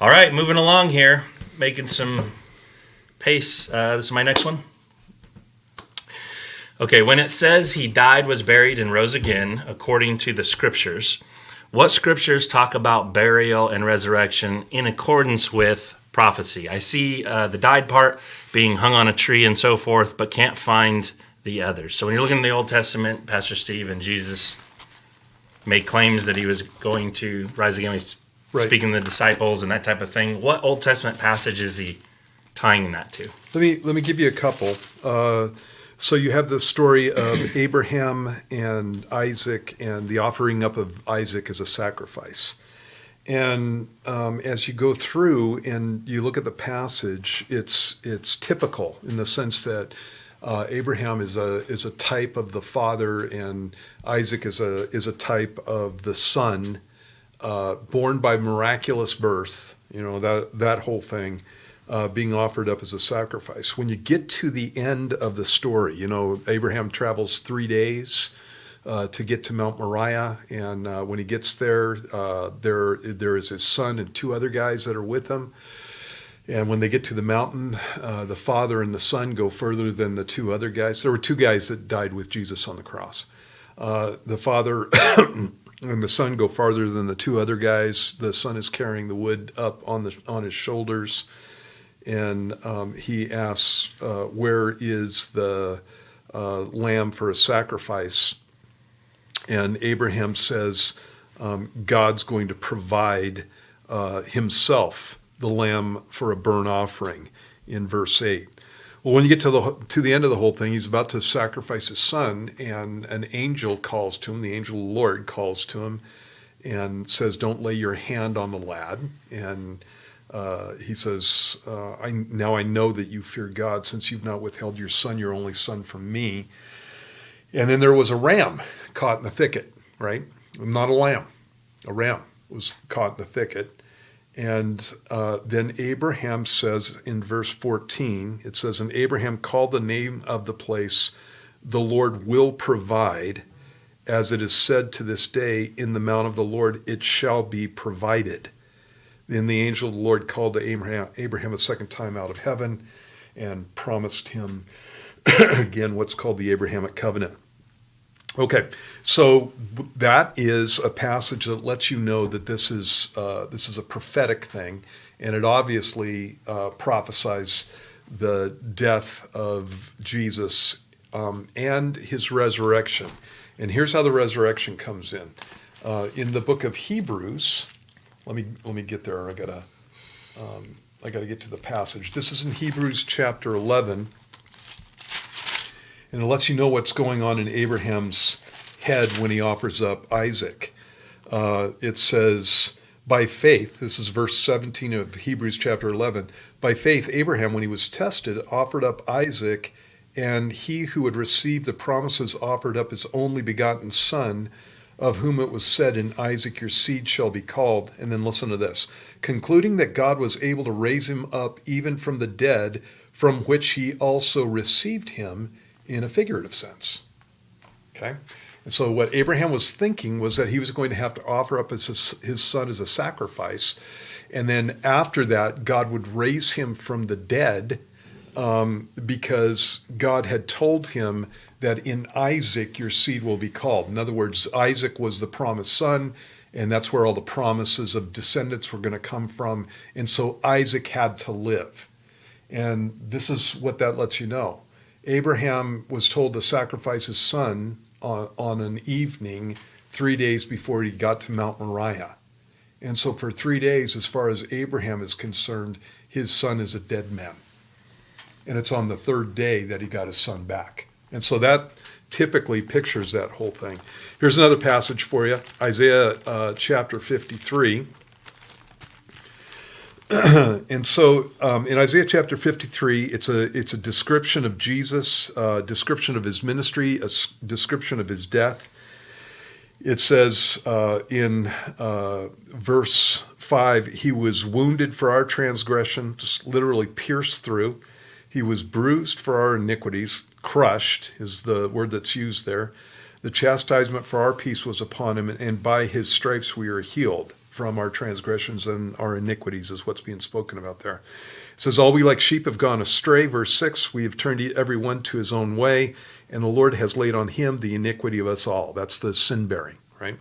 All right, moving along here, making some pace. This is my next one. Okay, when it says he died, was buried, and rose again, according to the scriptures, what scriptures talk about burial and resurrection in accordance with prophecy? I see the died part being hung on a tree and so forth, but can't find the others. So when you're looking in the Old Testament, Pastor Steve, and Jesus made claims that he was going to rise again. He's speaking to the disciples and that type of thing. What Old Testament passage is he tying that to? Let me give you a couple. So you have the story of Abraham and Isaac and the offering up of Isaac as a sacrifice. And as you go through and you look at the passage, it's typical in the sense that Abraham is a type of the father, and Isaac is a type of the son, born by miraculous birth. You know, that whole thing. Being offered up as a sacrifice. When you get to the end of the story, you know, Abraham travels 3 days to get to Mount Moriah, and when he gets there, there is his son and 2 other guys that are with him. And when they get to the mountain, the father and the son go further than the 2 other guys. There were 2 guys that died with Jesus on the cross. The father and the son go farther than the 2 other guys. The son is carrying the wood up on his shoulders. And he asks, where is the lamb for a sacrifice? And Abraham says, God's going to provide himself the lamb for a burnt offering in verse 8. Well, when you get to the end of the whole thing, he's about to sacrifice his son, and an angel calls to him. The angel of the Lord calls to him and says, don't lay your hand on the lad. And he says, I know that you fear God, since you've not withheld your son, your only son, from me. And then there was a ram caught in the thicket, right? Not a lamb. A ram was caught in the thicket. And then Abraham says in verse 14, it says, and Abraham called the name of the place, the Lord will provide, as it is said to this day, in the mount of the Lord it shall be provided. Then the angel of the Lord called to Abraham a second time out of heaven and promised him, again, what's called the Abrahamic covenant. Okay, so that is a passage that lets you know that this is a prophetic thing, and it obviously prophesies the death of Jesus and his resurrection. And here's how the resurrection comes in. In the book of Hebrews, let me get there. I gotta get to the passage. This is in Hebrews chapter 11, and it lets you know what's going on in Abraham's head when he offers up Isaac. It says, by faith, this is verse 17 of Hebrews chapter 11, by faith Abraham, when he was tested, offered up Isaac, and he who had received the promises offered up his only begotten son, of whom it was said, in Isaac your seed shall be called. And then listen to this. Concluding that God was able to raise him up even from the dead, from which he also received him in a figurative sense. Okay? And so what Abraham was thinking was that he was going to have to offer up his son as a sacrifice. And then after that, God would raise him from the dead, because God had told him that in Isaac your seed will be called. In other words, Isaac was the promised son, and that's where all the promises of descendants were going to come from. And so Isaac had to live. And this is what that lets you know. Abraham was told to sacrifice his son on an evening 3 days before he got to Mount Moriah. And so for 3 days, as far as Abraham is concerned, his son is a dead man. And it's on the 3rd day that he got his son back. And so that typically pictures that whole thing. Here's another passage for you, Isaiah chapter 53. And so in Isaiah chapter 53, it's a description of Jesus, a description of his ministry, a description of his death. It says in verse 5, he was wounded for our transgression, just literally pierced through. He was bruised for our iniquities, crushed is the word that's used there. The chastisement for our peace was upon him, and by his stripes we are healed. from our transgressions and our iniquities is what's being spoken about there. It says, all we like sheep have gone astray. Verse 6, we have turned every one to his own way, and the Lord has laid on him the iniquity of us all. That's the sin bearing, right?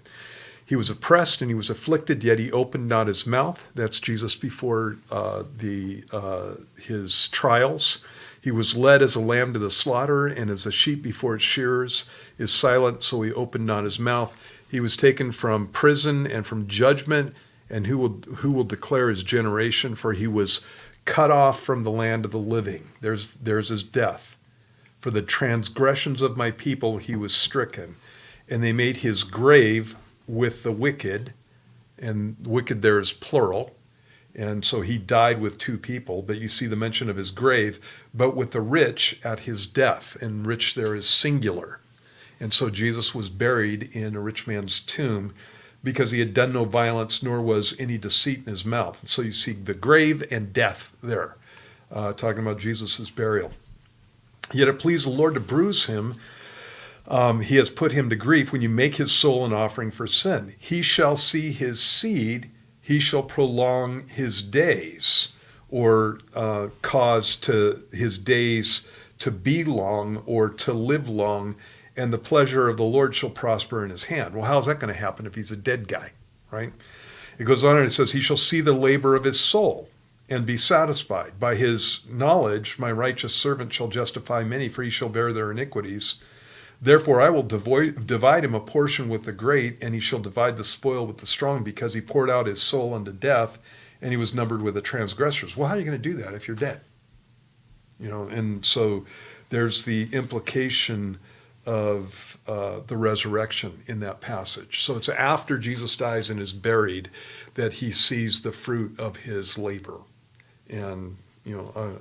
He was oppressed and he was afflicted, yet he opened not his mouth. That's Jesus before his trials. He was led as a lamb to the slaughter, and as a sheep before its shearers is silent, so he opened not his mouth. He was taken from prison and from judgment, and who will declare his generation? For he was cut off from the land of the living. There's his death. For the transgressions of my people he was stricken, and they made his grave with the wicked, and wicked there is plural, and so he died with two people, but you see the mention of his grave, but with the rich at his death, and rich there is singular. And so Jesus was buried in a rich man's tomb because he had done no violence, nor was any deceit in his mouth. And so you see the grave and death there, talking about Jesus' burial. Yet it pleased the Lord to bruise him. He has put him to grief when you make his soul an offering for sin. He shall see his seed, he shall prolong his days, or cause to his days to be long or to live long, and the pleasure of the Lord shall prosper in his hand. Well, how's that going to happen if he's a dead guy, right? It goes on and it says, he shall see the labor of his soul and be satisfied. By his knowledge, my righteous servant shall justify many, for he shall bear their iniquities. Therefore I will divide him a portion with the great, and he shall divide the spoil with the strong, because he poured out his soul unto death, and he was numbered with the transgressors. Well, how are you going to do that if you're dead? And so there's the implication of the resurrection in that passage. So it's after Jesus dies and is buried that he sees the fruit of his labor. And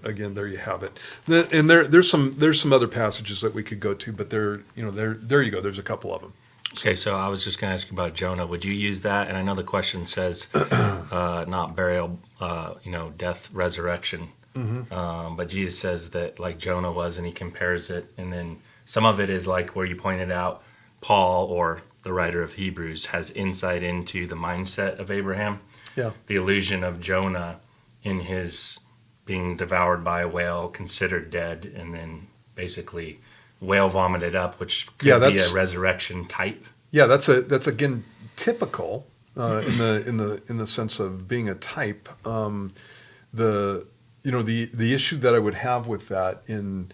again, there you have it. And there's some other passages that we could go to, but there you go. There's a couple of them. Okay, so I was just going to ask you about Jonah. Would you use that? And I know the question says not burial, death, resurrection. Mm-hmm. But Jesus says that like Jonah was, and he compares it. And then some of it is like where you pointed out, Paul, or the writer of Hebrews, has insight into the mindset of Abraham. Yeah. The illusion of Jonah in his being devoured by a whale, considered dead, and then basically whale vomited up, which could be a resurrection type. Yeah, that's again typical in the sense of being a type. The issue that I would have with that in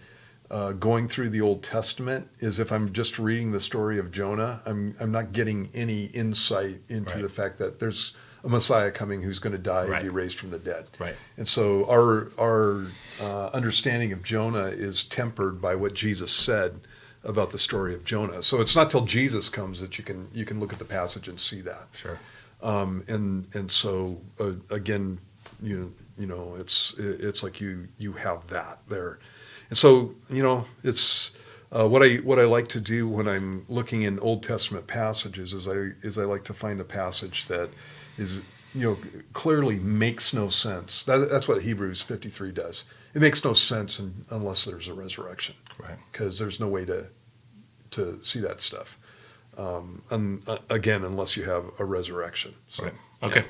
going through the Old Testament is if I'm just reading the story of Jonah, I'm not getting any insight into the fact that there's a Messiah coming who's going to die and be raised from the dead. Right. And so our understanding of Jonah is tempered by what Jesus said about the story of Jonah. So it's not till Jesus comes that you can look at the passage and see that. Sure. And so again, it's like you have that there. And so it's what I like to do when I'm looking in Old Testament passages is I like to find a passage that is clearly makes no sense. That's what Hebrews 53 does. It makes no sense unless there's a resurrection, right? Because there's no way to see that stuff. And again, unless you have a resurrection. So, right. Okay. Yeah.